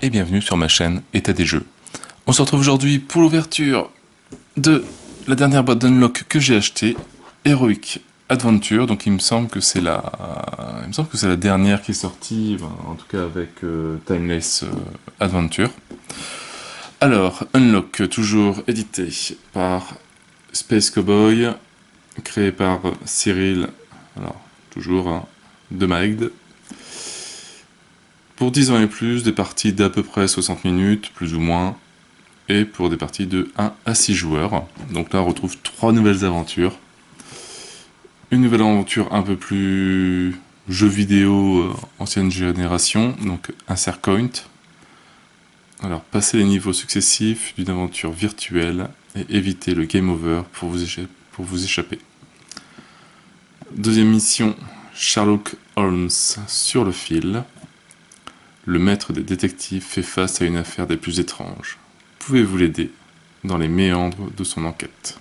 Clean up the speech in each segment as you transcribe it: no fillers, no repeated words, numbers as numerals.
et bienvenue sur ma chaîne État des jeux. On se retrouve aujourd'hui pour l'ouverture de la dernière boîte d'unlock que j'ai achetée, Heroic Adventure. Donc il me semble que c'est la dernière qui est sortie, en tout cas avec Timeless Adventure. Alors, Unlock, toujours édité par Space Cowboy, créé par Cyril, alors toujours de Maegd. Pour 10 ans et plus, des parties d'à peu près 60 minutes, plus ou moins, et pour des parties de 1 à 6 joueurs. Donc là on retrouve 3 nouvelles aventures. Une nouvelle aventure un peu plus jeu vidéo ancienne génération, donc Insert Coin. Alors passer les niveaux successifs d'une aventure virtuelle et éviter le game over pour vous échapper. Deuxième mission, Sherlock Holmes sur le fil. Le maître des détectives fait face à une affaire des plus étranges. Pouvez-vous l'aider dans les méandres de son enquête?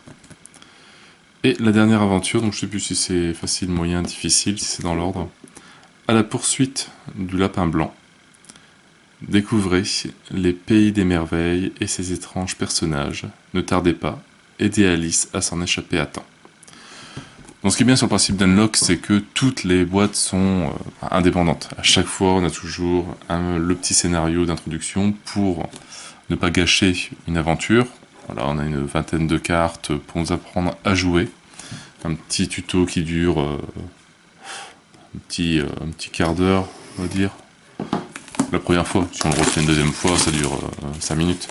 Et la dernière aventure, donc je sais plus si c'est facile, moyen, difficile, si c'est dans l'ordre. À la poursuite du lapin blanc. Découvrez les pays des merveilles et ses étranges personnages. Ne tardez pas, aidez Alice à s'en échapper à temps. Donc ce qui est bien sur le principe d'Unlock, c'est que toutes les boîtes sont indépendantes. À chaque fois, on a toujours le petit scénario d'introduction pour ne pas gâcher une aventure. Voilà, on a une vingtaine de cartes pour nous apprendre à jouer. Un petit tuto qui dure un petit quart d'heure, on va dire. La première fois, si on le refait une deuxième fois, ça dure 5 minutes.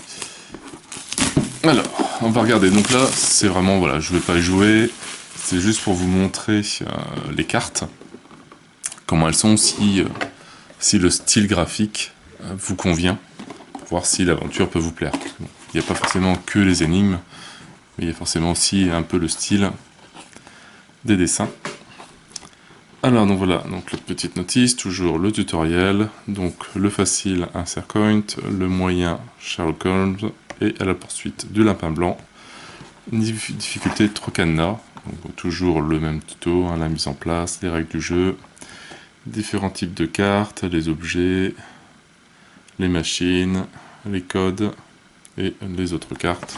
Alors, on va regarder. Donc là, c'est vraiment, voilà, je ne vais pas y jouer. C'est juste pour vous montrer les cartes. Comment elles sont, si le style graphique vous convient. Pour voir si l'aventure peut vous plaire. Il n'y a pas forcément que les énigmes, mais il y a forcément aussi un peu le style des dessins. Alors donc voilà, donc la petite notice, toujours le tutoriel, donc le facile Insert Coin, le moyen Sherlock Holmes, et à la poursuite du lapin blanc, difficulté 3 cadenas, donc toujours le même tuto, la mise en place, les règles du jeu, différents types de cartes, les objets, les machines, les codes et les autres cartes.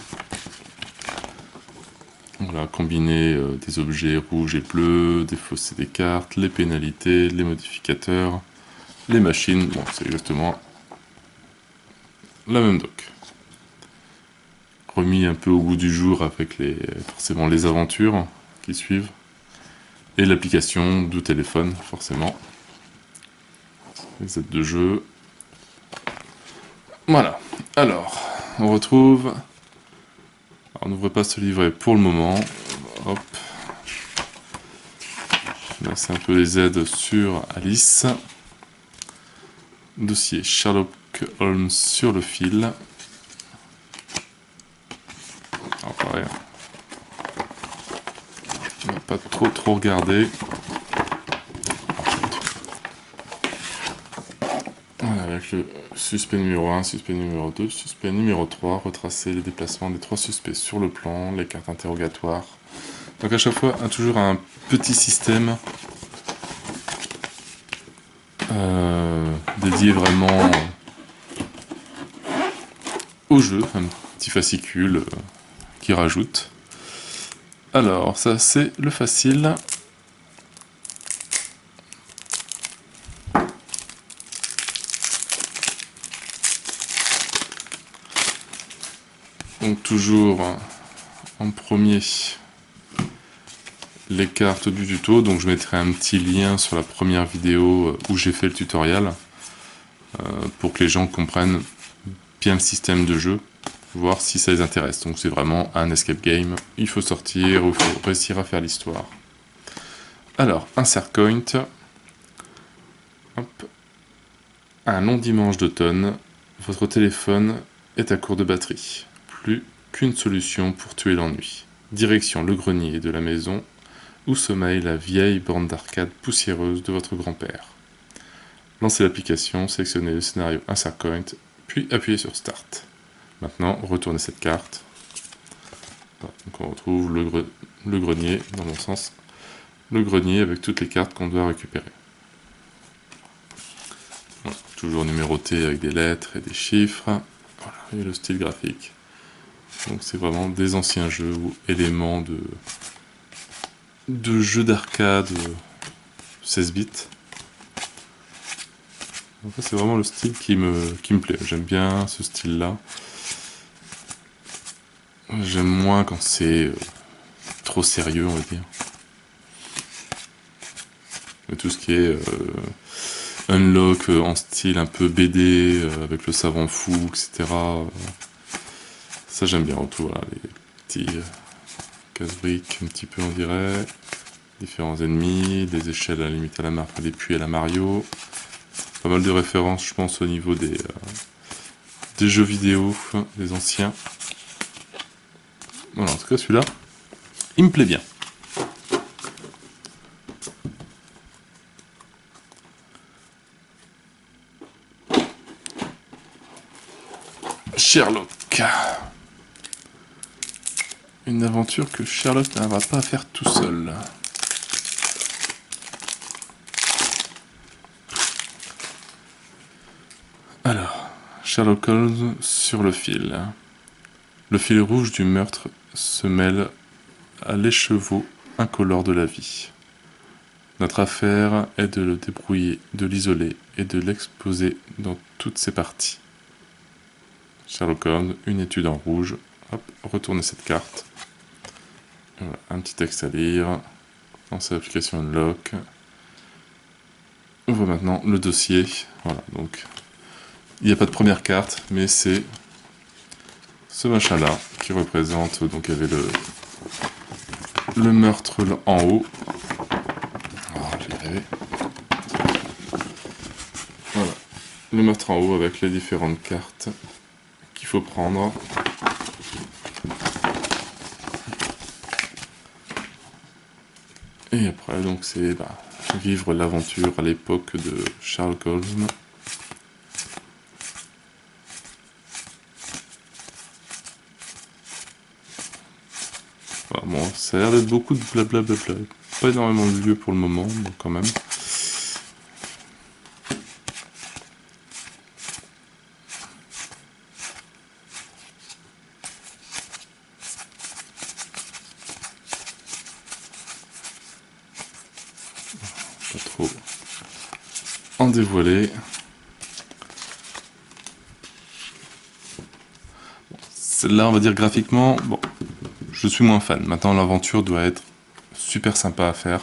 Voilà, combiner des objets rouges et bleus, défausser des cartes, les pénalités, les modificateurs, les machines, bon c'est exactement la même doc. Remis un peu au goût du jour avec forcément les aventures qui suivent, et l'application du téléphone forcément, les aides de jeu. Voilà, alors on retrouve... Alors, on n'ouvre pas ce livret pour le moment. Hop. Là, c'est un peu les aides sur Alice. Dossier Sherlock Holmes sur le fil. Alors, pareil. On va pas trop regarder. Voilà, avec le suspect numéro 1, suspect numéro 2, suspect numéro 3, retracer les déplacements des 3 suspects sur le plan, les cartes interrogatoires. Donc à chaque fois, toujours un petit système dédié vraiment au jeu, un petit fascicule qui rajoute. Alors ça c'est le facile. Donc toujours en premier les cartes du tuto, donc je mettrai un petit lien sur la première vidéo où j'ai fait le tutoriel pour que les gens comprennent bien le système de jeu, voir si ça les intéresse. Donc c'est vraiment un escape game, il faut sortir, il faut réussir à faire l'histoire. Alors, Insert Coin. Hop. Un long dimanche d'automne, votre téléphone est à court de batterie. Plus qu'une solution pour tuer l'ennui. Direction le grenier de la maison, où sommeille la vieille borne d'arcade poussiéreuse de votre grand-père. Lancez l'application, sélectionnez le scénario Insert Coin, puis appuyez sur Start. Maintenant, retournez cette carte. Donc on retrouve le grenier, dans mon sens, le grenier avec toutes les cartes qu'on doit récupérer. Voilà, toujours numéroté avec des lettres et des chiffres. Voilà, et le style graphique. Donc c'est vraiment des anciens jeux ou éléments de jeux d'arcade 16 bits. Donc c'est vraiment le style qui me plaît. J'aime bien ce style-là. J'aime moins quand c'est trop sérieux, on va dire. Mais tout ce qui est unlock en style un peu BD, avec le savant fou, etc. Ça j'aime bien. Tout, voilà, les petits casse-briques, un petit peu on dirait. Différents ennemis, des échelles à la limite à la marque, des puits à la Mario. Pas mal de références, je pense, au niveau des jeux vidéo, des anciens. Voilà, en tout cas celui-là, il me plaît bien. Sherlock. Une aventure que Sherlock n'arrivera pas à faire tout seul. Alors, Sherlock Holmes sur le fil. Le fil rouge du meurtre se mêle à l'écheveau incolore de la vie. Notre affaire est de le débrouiller, de l'isoler et de l'exposer dans toutes ses parties. Sherlock Holmes, une étude en rouge. Hop, retournez cette carte. Voilà, un petit texte à lire. Lancer l'application Unlock. On voit maintenant le dossier. Voilà, donc il n'y a pas de première carte, mais c'est ce machin-là qui représente. Donc il y avait le meurtre en haut. Oh, je vais y arriver. Voilà, le meurtre en haut avec les différentes cartes qu'il faut prendre. Et après, donc, c'est vivre l'aventure à l'époque de Sherlock Holmes. Enfin, bon, ça a l'air d'être beaucoup de blablabla. Pas énormément de lieux pour le moment, mais quand même. Pas trop en dévoiler. Celle-là, on va dire graphiquement, bon, je suis moins fan. Maintenant, l'aventure doit être super sympa à faire.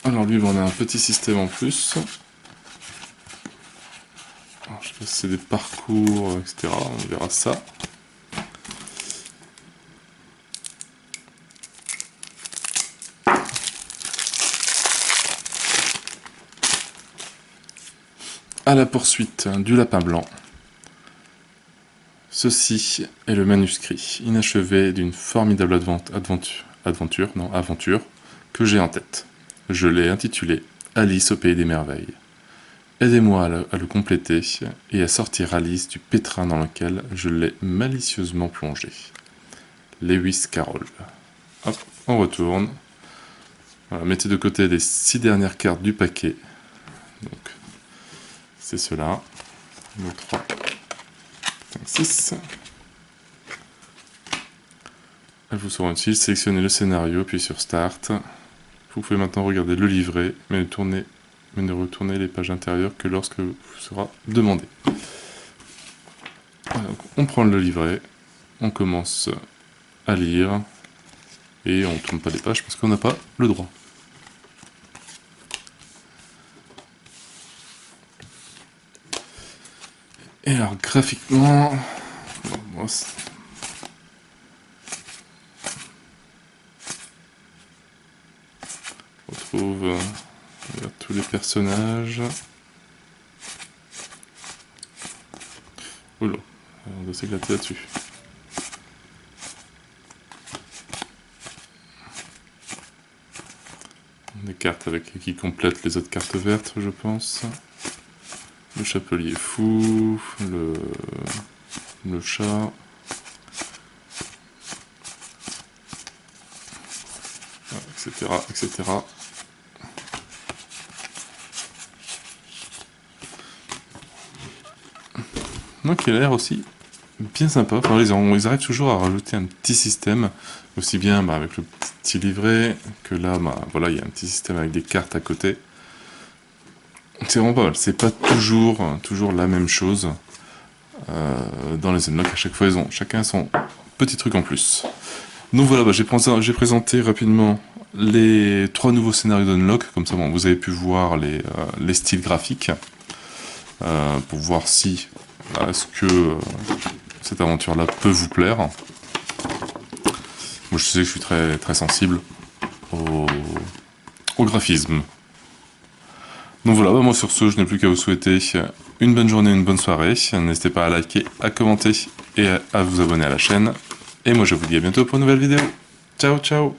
Alors lui, on a un petit système en plus. Alors, je sais pas si c'est des parcours, etc. On verra ça. À la poursuite du lapin blanc. Ceci est le manuscrit inachevé d'une formidable aventure que j'ai en tête. Je l'ai intitulé Alice au pays des merveilles. Aidez-moi à le compléter et à sortir Alice du pétrin dans lequel je l'ai malicieusement plongé. Lewis Carroll. Hop, on retourne. Voilà, mettez de côté les 6 dernières cartes du paquet. Donc, c'est cela. 2, 3, 5, 6. Elles vous seront utiles. Sélectionnez le scénario, puis sur Start. Vous pouvez maintenant regarder le livret, mais ne retournez les pages intérieures que lorsque vous sera demandé. Voilà, donc on prend le livret, on commence à lire, et on ne tourne pas les pages parce qu'on n'a pas le droit. Et alors graphiquement, bon, moi, on retrouve tous les personnages. Oula, on doit s'éclater là-dessus. Des cartes qui complètent les autres cartes vertes, je pense. Le chapelier fou, le chat. etc. Donc il a l'air aussi bien sympa. Enfin, ils arrivent toujours à rajouter un petit système, aussi bien avec le petit livret, que là, voilà, il y a un petit système avec des cartes à côté. C'est vraiment pas mal. C'est pas toujours la même chose dans les unlocks. À chaque fois, ils ont chacun son petit truc en plus. Donc voilà, j'ai présenté rapidement les 3 nouveaux scénarios d'unlock. Comme ça, bon, vous avez pu voir les styles graphiques pour voir si est-ce que cette aventure-là peut vous plaire. Moi, je sais que je suis très sensible au graphisme. Donc voilà, moi sur ce, je n'ai plus qu'à vous souhaiter une bonne journée, une bonne soirée. N'hésitez pas à liker, à commenter et à vous abonner à la chaîne. Et moi je vous dis à bientôt pour une nouvelle vidéo. Ciao ciao.